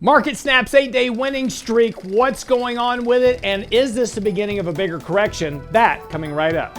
Market snaps 8-day winning streak. What's going on with it? And is this the beginning of a bigger correction? That coming right up.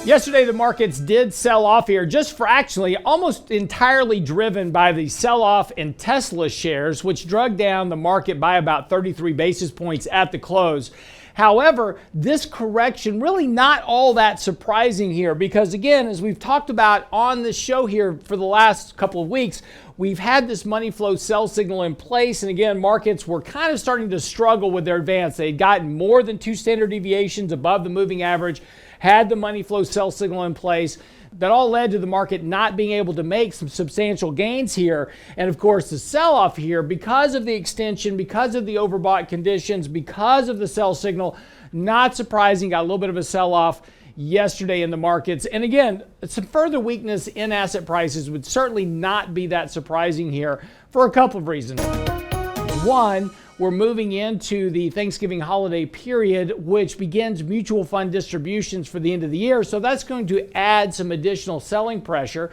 Yesterday, the markets did sell off here, just fractionally, almost entirely driven by the sell-off in Tesla shares, which drug down the market by about 33 basis points at the close. However, this correction really not all that surprising here because, again, as we've talked about on this show here for the last couple of weeks, we've had this money flow sell signal in place. And again, markets were kind of starting to struggle with their advance. They'd gotten more than 2 standard deviations above the moving average, had the money flow sell signal in place. That all led to the market not being able to make some substantial gains here. And of course, the sell-off here, because of the extension, because of the overbought conditions, because of the sell signal, not surprising, got a little bit of a sell-off yesterday in the markets. And again, some further weakness in asset prices would certainly not be that surprising here for a couple of reasons. One, we're moving into the Thanksgiving holiday period, which begins mutual fund distributions for the end of the year. So that's going to add some additional selling pressure.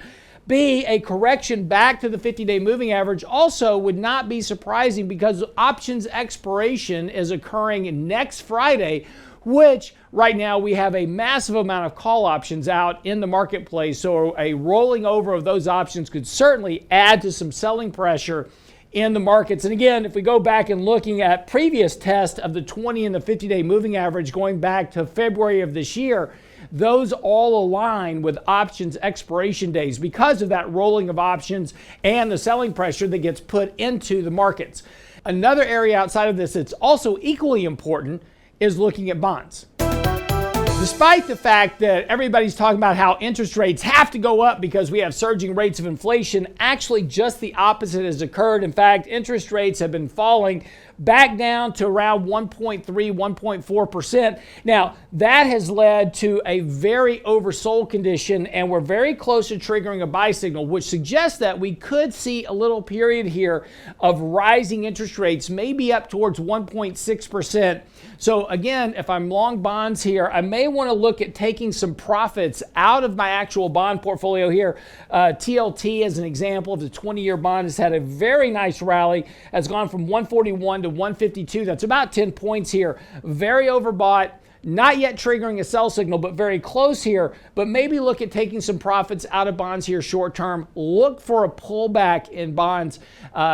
B, a correction back to the 50-day moving average also would not be surprising because options expiration is occurring next Friday, which right now we have a massive amount of call options out in the marketplace. So a rolling over of those options could certainly add to some selling pressure in the markets. And again, if we go back and looking at previous tests of the 20 and the 50-day moving average going back to February of this year, those all align with options expiration days because of that rolling of options and the selling pressure that gets put into the markets. Another area outside of this that's also equally important is looking at bonds. Despite the fact that everybody's talking about how interest rates have to go up because we have surging rates of inflation, actually just the opposite has occurred. In fact, interest rates have been falling back down to around 1.3, 1.4%. Now, that has led to a very oversold condition, and we're very close to triggering a buy signal, which suggests that we could see a little period here of rising interest rates, maybe up towards 1.6%. So again, if I'm long bonds here, I may want to look at taking some profits out of my actual bond portfolio here. TLT, as an example of the 20-year bond, has had a very nice rally. Has gone from 141 to 152. That's about 10 points here. Very overbought. Not yet triggering a sell signal, but very close here. But maybe look at taking some profits out of bonds here short term. Look for a pullback in bonds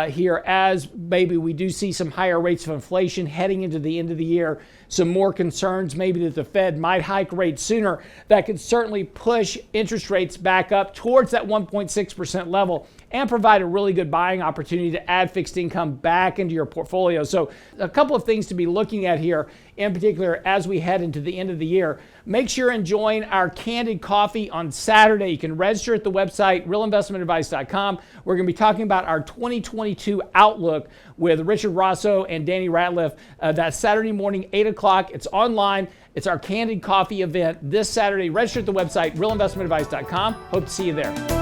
here as maybe we do see some higher rates of inflation heading into the end of the year. Some more concerns maybe that the Fed might hike rates sooner. That could certainly push interest rates back up towards that 1.6% level and provide a really good buying opportunity to add fixed income back into your portfolio. So a couple of things to be looking at here, in particular, as we head into the end of the year. Make sure and join our Candid Coffee on Saturday. You can register at the website, realinvestmentadvice.com. We're going to be talking about our 2022 outlook with Richard Rosso and Danny Ratliff. That's Saturday morning, 8 o'clock. It's online. It's our Candid Coffee event this Saturday. Register at the website, realinvestmentadvice.com. Hope to see you there.